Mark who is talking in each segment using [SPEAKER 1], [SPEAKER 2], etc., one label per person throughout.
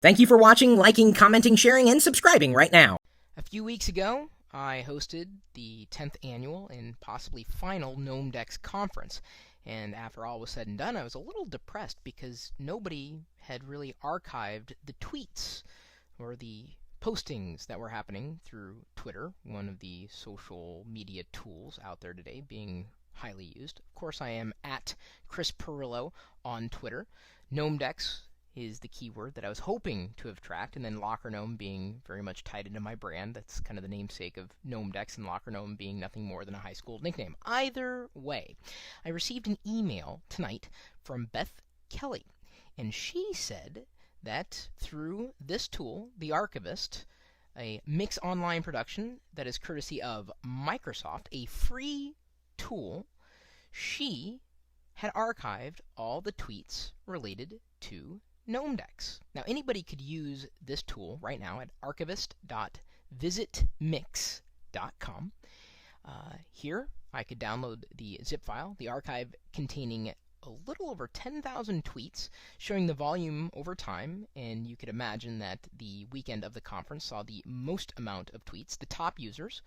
[SPEAKER 1] Thank you for watching, liking, commenting, sharing, and subscribing right now.
[SPEAKER 2] A few weeks ago, I hosted the 10th annual and possibly final gnomedex conference. And after all was said and done, I was a little depressed because nobody had really archived the tweets or the postings that were happening through Twitter, one of the social media tools out there today being highly used. Of course, I am at Chris Pirillo on Twitter. Gnomedex is the keyword that I was hoping to have tracked, and then Locker Gnome being very much tied into my brand. That's kind of the namesake of Gnomedex, and Locker Gnome being nothing more than a high school nickname. Either way, I received an email tonight from Beth Kelly, and she said that through this tool, the Archivist, a Mix Online production that is courtesy of Microsoft, a free tool, she had archived all the tweets related to gnomedex. Now, anybody could use this tool right now at archivist.visitmix.com. Here, I could download the zip file, the archive containing a little over 10,000 tweets, showing the volume over time, and you could imagine that the weekend of the conference saw the most amount of tweets. The top users,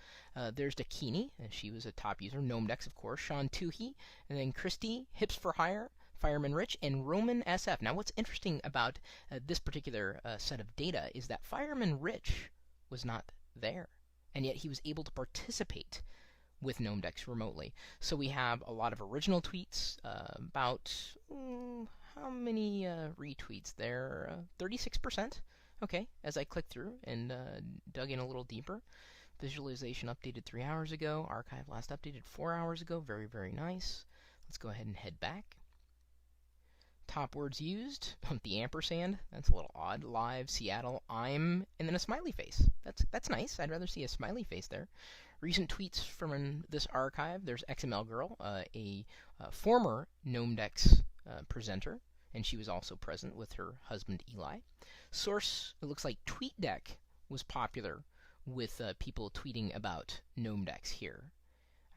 [SPEAKER 2] there's Dakini, she was a top user, gnomedex, of course, Sean Toohey, and then Christy, Hips for Hire, Fireman Rich, and Roman SF. Now, what's interesting about this particular set of data is that Fireman Rich was not there, and yet he was able to participate with gnomedex remotely. So we have a lot of original tweets, about, how many retweets there? 36%. Okay, as I clicked through and dug in a little deeper. Visualization updated 3 hours ago. Archive last updated 4 hours ago. Very, very nice. Let's go ahead and head back. Top words used, the ampersand, that's a little odd. Live, Seattle, I'm, and then a smiley face. That's nice. I'd rather see a smiley face there. Recent tweets from this archive, there's XML Girl, a former gnomedex presenter, and she was also present with her husband Eli. Source, it looks like TweetDeck was popular with people tweeting about gnomedex here.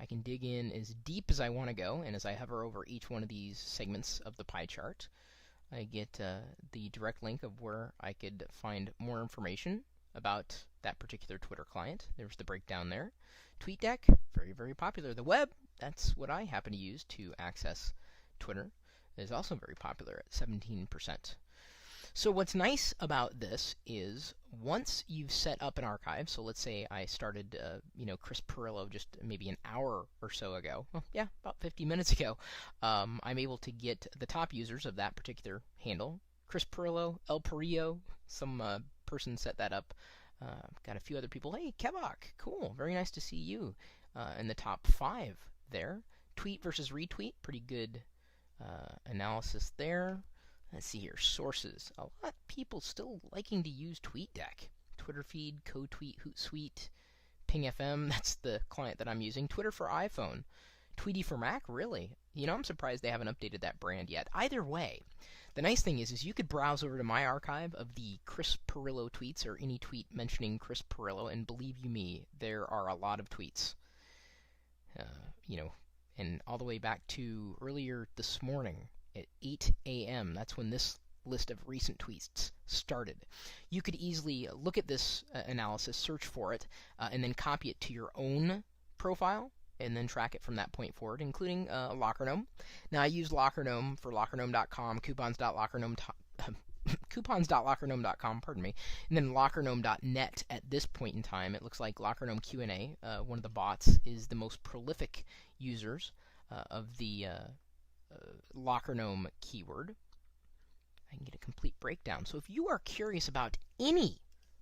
[SPEAKER 2] I can dig in as deep as I want to go, and as I hover over each one of these segments of the pie chart, I get the direct link of where I could find more information about that particular Twitter client. There's the breakdown there. TweetDeck, very, very popular. The web, that's what I happen to use to access Twitter, is also very popular at 17%. So what's nice about this is once you've set up an archive, so let's say I started, Chris Pirillo just maybe an hour or so ago, well, yeah, about 50 minutes ago, I'm able to get the top users of that particular handle. Chris Pirillo, El Pirillo, some person set that up. Got a few other people. Hey, Kevok, cool, very nice to see you in the top 5 there. Tweet versus retweet, pretty good analysis there. Let's see here, sources. A lot of people still liking to use TweetDeck. Twitter feed, CoTweet, Hootsuite, PingFM, that's the client that I'm using. Twitter for iPhone. Tweety for Mac, really? I'm surprised they haven't updated that brand yet. Either way, the nice thing is you could browse over to my archive of the Chris Pirillo tweets, or any tweet mentioning Chris Pirillo, and believe you me, there are a lot of tweets. And all the way back to earlier this morning, at 8 a.m. That's when this list of recent tweets started. You could easily look at this analysis, search for it, and then copy it to your own profile, and then track it from that point forward, including Locker Gnome. Now, I use Locker Gnome for lockergnome.com, coupons.lockergnome.com, pardon me, and then lockergnome.net at this point in time. It looks like Locker Gnome Q&A, one of the bots, is the most prolific users of the Locker Gnome keyword. I can get a complete breakdown. So if you are curious about any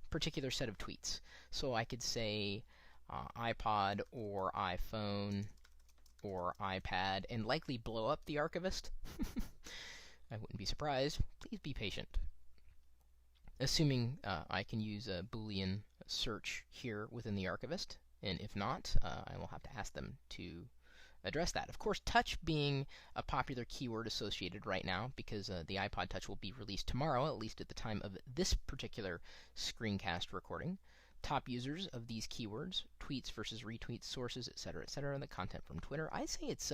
[SPEAKER 2] particular set of tweets, so I could say iPod or iPhone or iPad and likely blow up the Archivist, I wouldn't be surprised. Please be patient. Assuming I can use a Boolean search here within the Archivist, and if not, I will have to ask them to address that. Of course, touch being a popular keyword associated right now, because the iPod Touch will be released tomorrow, at least at the time of this particular screencast recording. Top users of these keywords, tweets versus retweets, sources, etc., the content from Twitter. I say it's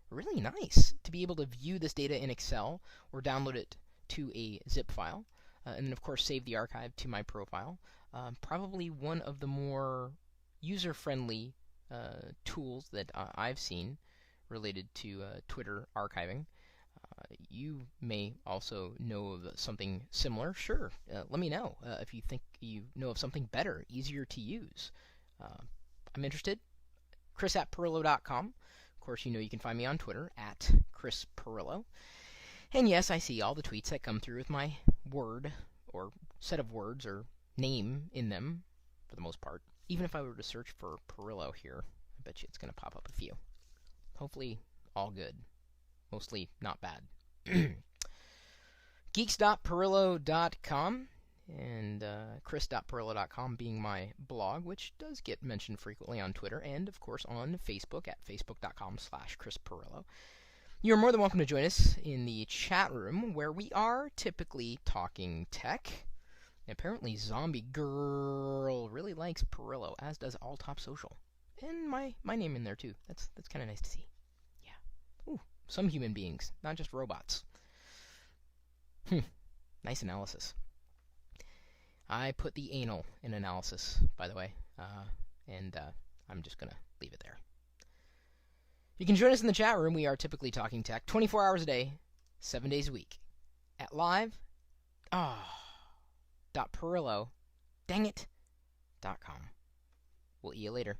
[SPEAKER 2] really nice to be able to view this data in Excel or download it to a zip file. and then of course save the archive to my profile. Probably one of the more user-friendly tools that I've seen related to Twitter archiving. You may also know of something similar. Sure, let me know if you think you know of something better, easier to use. I'm interested. Chris@Pirillo.com. Of course, you know you can find me on Twitter at Chris Pirillo. And yes, I see all the tweets that come through with my word or set of words or name in them, for the most part. Even if I were to search for Pirillo here, I bet you it's going to pop up a few. Hopefully, all good. Mostly not bad. Geeks.Pirillo.com and Chris.Pirillo.com being my blog, which does get mentioned frequently on Twitter and, of course, on Facebook at facebook.com/Chris Pirillo. You're more than welcome to join us in the chat room, where we are typically talking tech. Apparently, Zombie Girl really likes Pirillo, as does All Top Social. And my name in there, too. That's kind of nice to see. Yeah. Ooh, some human beings, not just robots. Nice analysis. I put the anal in analysis, by the way, and I'm just going to leave it there. You can join us in the chat room. We are typically talking tech 24 hours a day, 7 days a week. At live.Pirillo, dang it, .com. We'll see you later.